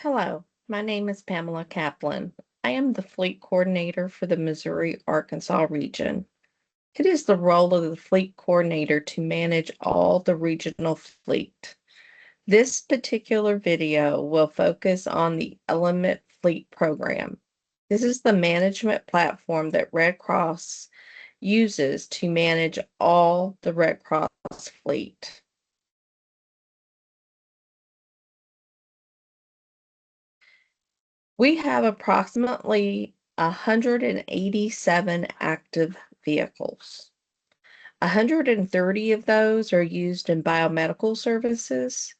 Hello, my name is Pamela Kaplan. I am the fleet coordinator for the Missouri Arkansas region. It is the role of the fleet coordinator to manage all the regional fleet. This particular video will focus on the Element Fleet Program. This is the management platform that Red Cross uses to manage all the Red Cross fleet. We have approximately 187 active vehicles. 130 of those are used in biomedical services,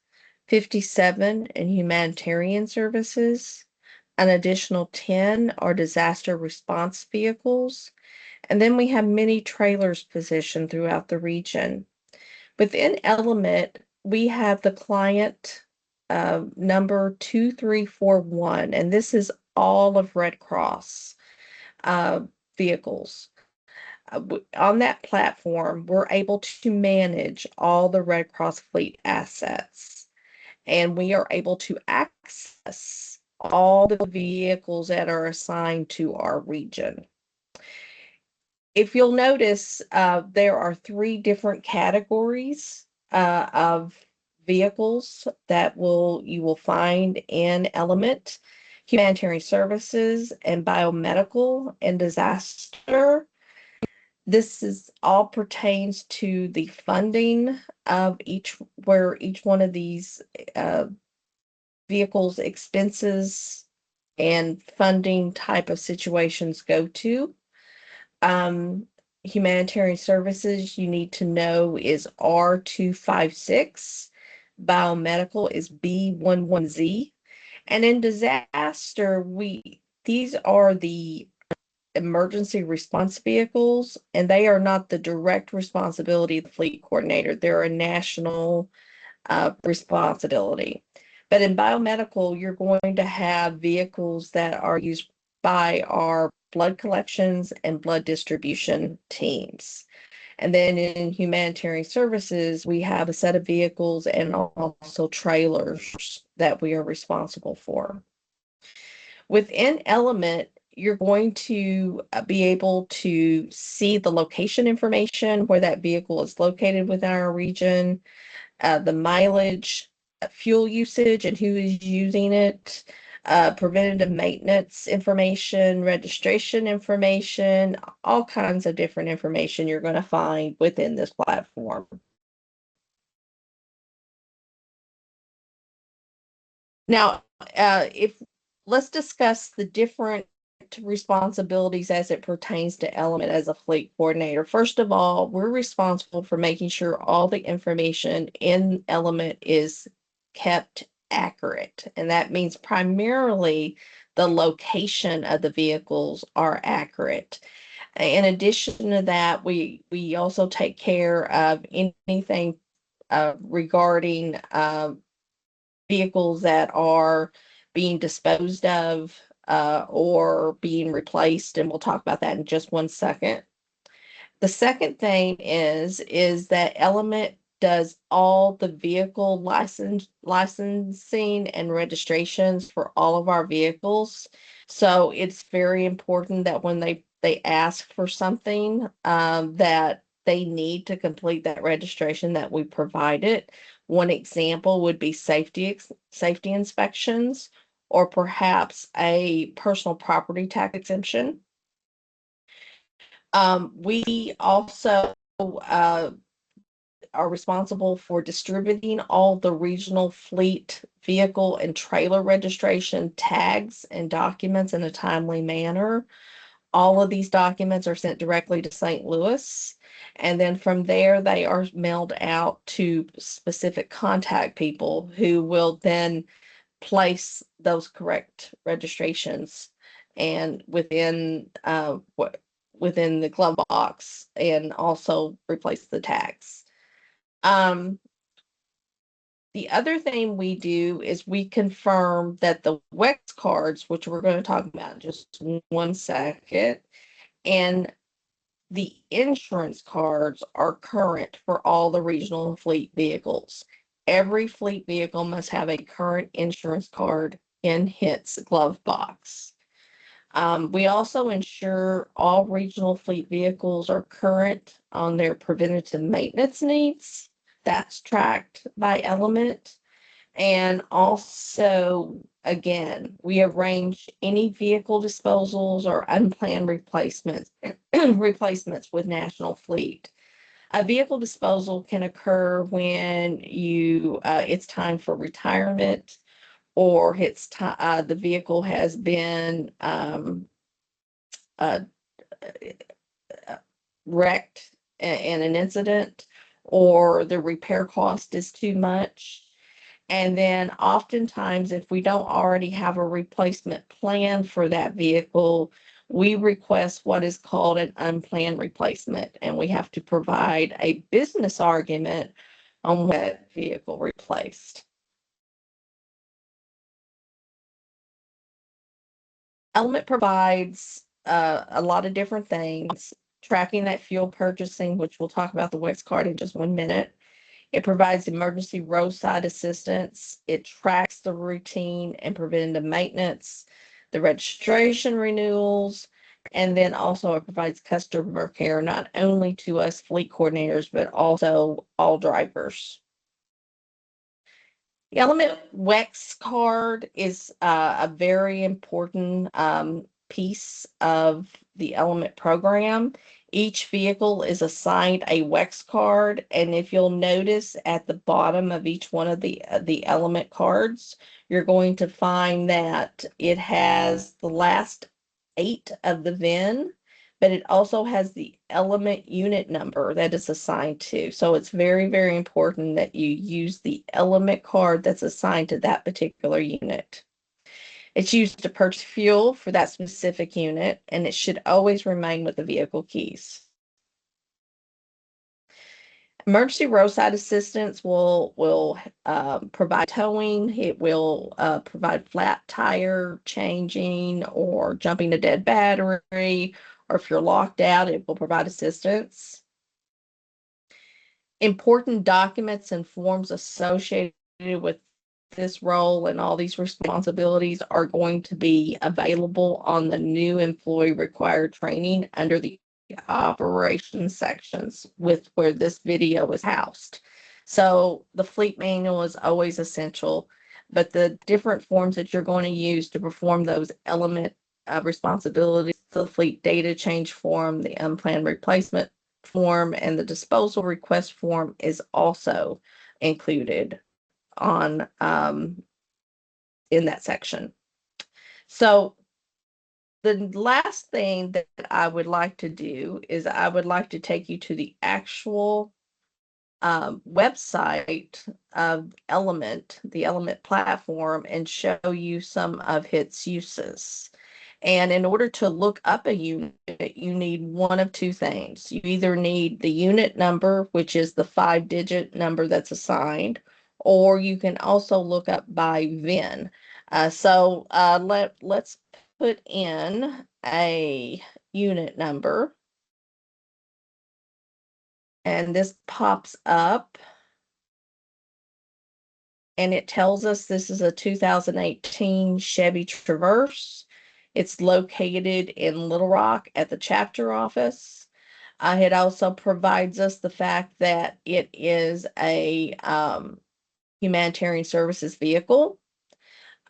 57 in humanitarian services, an additional 10 are disaster response vehicles, and then we have many trailers positioned throughout the region. Within Element, we have the client number 2341, and this is all of Red Cross uh, vehicles. On that platform, we're able to manage all the Red Cross fleet assets, and we are able to access all the vehicles that are assigned to our region. If you'll notice, there are three different categories of vehicles that you will find in Element: humanitarian services and biomedical and disaster. This is all pertains to the funding of where each one of these uh, vehicles expenses and funding type of situations go to. Um, Humanitarian services you need to know is R256. Biomedical is B11Z. And in disaster, these are the emergency response vehicles, and they are not the direct responsibility of the fleet coordinator. They're a national responsibility. But in biomedical, you're going to have vehicles that are used by our blood collections and blood distribution teams. And then in humanitarian services, we have a set of vehicles and also trailers that we are responsible for. Within Element, you're going to be able to see the location information, where that vehicle is located within our region, the mileage, fuel usage, and who is using it, preventative maintenance information, registration information, all kinds of different information you're going to find within this platform. Now, if let's discuss the different responsibilities as it pertains to Element as a fleet coordinator. First of all, we're responsible for making sure all the information in Element is kept accurate, and that means primarily the location of the vehicles are accurate. In addition to that, we also take care of anything regarding vehicles that are being disposed of or being replaced, and we'll talk about that in just one second. The second thing is that Element does all the vehicle licensing and registrations for all of our vehicles. So it's very important that when they ask for something that they need to complete that registration, that we provide it. One example would be safety inspections, or perhaps a personal property tax exemption. We also are responsible for distributing all the regional fleet vehicle and trailer registration tags and documents in a timely manner. All of these documents are sent directly to St. Louis, and then from there they are mailed out to specific contact people who will then place those correct registrations and within the glove box, and also replace the tags. Um, the other thing we do is we confirm that the WEX cards, which we're going to talk about in just one second, and the insurance cards are current for all the regional fleet vehicles. Every fleet vehicle must have a current insurance card in HIT's glove box. We also ensure all regional fleet vehicles are current on their preventative maintenance needs. That's tracked by Element. And also, again, we arrange any vehicle disposals or unplanned replacements with National Fleet. A vehicle disposal can occur when it's time for retirement, or the vehicle has been uh, wrecked in an incident, or the repair cost is too much. And then oftentimes, if we don't already have a replacement plan for that vehicle, we request what is called an unplanned replacement, and we have to provide a business argument on what vehicle replaced. Element provides a lot of different things, tracking that fuel purchasing, which we'll talk about the WEX card in just 1 minute. It provides emergency roadside assistance. It tracks the routine and preventative maintenance, the registration renewals, and then also it provides customer care, not only to us fleet coordinators, but also all drivers. The Element WEX card is a very important piece of the Element program. Each vehicle is assigned a WEX card, and if you'll notice at the bottom of each one of the Element cards, you're going to find that it has the last 8 of the VIN, but it also has the Element unit number that is assigned to. So it's very, very important that you use the Element card that's assigned to that particular unit. It's used to purchase fuel for that specific unit, and it should always remain with the vehicle keys. Emergency roadside assistance will provide towing. It will provide flat tire changing or jumping a dead battery, or if you're locked out, it will provide assistance. Important documents and forms associated with this role and all these responsibilities are going to be available on the new employee required training under the operations sections with where this video is housed. So the fleet manual is always essential, but the different forms that you're going to use to perform those Element responsibilities, the fleet data change form, the unplanned replacement form, and the disposal request form is also included on in that section. So the last thing that I would like to do is I would like to take you to the actual website of Element, the Element platform, and show you some of its uses. And in order to look up a unit, you need one of two things. You either need the unit number, which is the 5-digit number that's assigned, or you can also look up by VIN. Let's put in a unit number. And this pops up. And it tells us this is a 2018 Chevy Traverse. It's located in Little Rock at the chapter office. It also provides us the fact that it is a humanitarian services vehicle,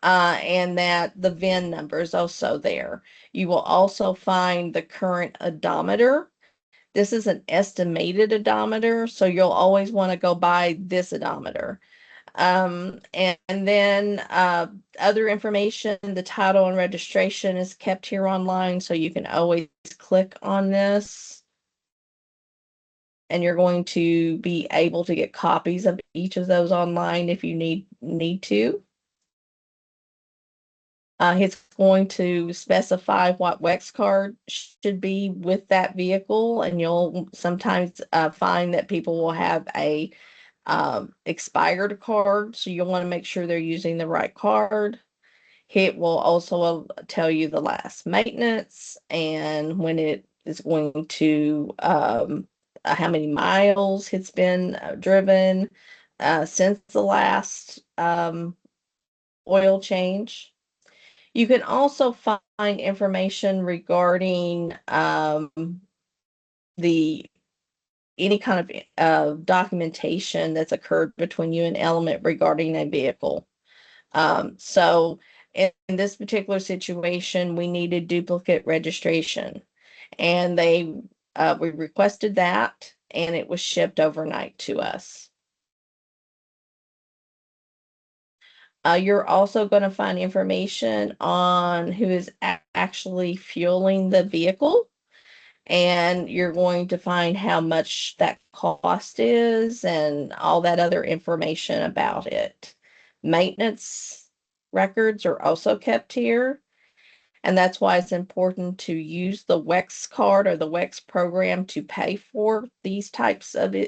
and that the VIN number is also there. You will also find the current odometer. This is an estimated odometer, so you'll always want to go by this odometer. And then other information, the title and registration is kept here online, so you can always click on this. And you're going to be able to get copies of each of those online if you need to. It's going to specify what WEX card should be with that vehicle, and you'll sometimes find that people will have a expired card, so you'll want to make sure they're using the right card. It will also tell you the last maintenance and when it is going to, how many miles it's been driven since the last oil change. You can also find information regarding the any kind of documentation that's occurred between you and Element regarding a vehicle. So in this particular situation, we needed duplicate registration, and we requested that, and it was shipped overnight to us. You're also going to find information on who is actually fueling the vehicle, and you're going to find how much that cost is and all that other information about it. Maintenance records are also kept here, and that's why it's important to use the WEX card or the WEX program to pay for these types of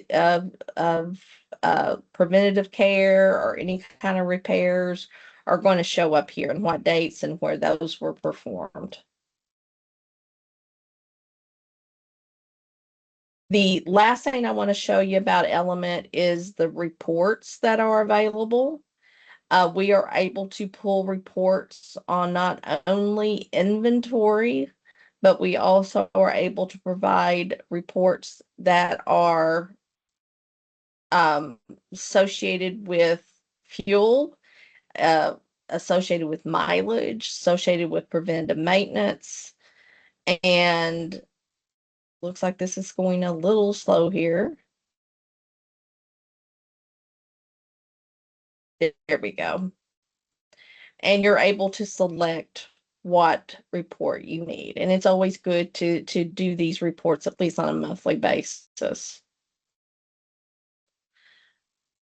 preventative care, or any kind of repairs are going to show up here and what dates and where those were performed. The last thing I want to show you about Element is the reports that are available. We are able to pull reports on not only inventory, but we also are able to provide reports that are associated with fuel, uh, associated with mileage, associated with preventive maintenance, and looks like this is going a little slow here. There we go. And you're able to select what report you need. And it's always good to do these reports at least on a monthly basis.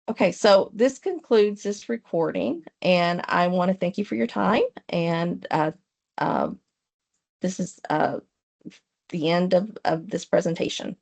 Okay, so this concludes this recording, and I want to thank you for your time. And uh, this is the end of this presentation.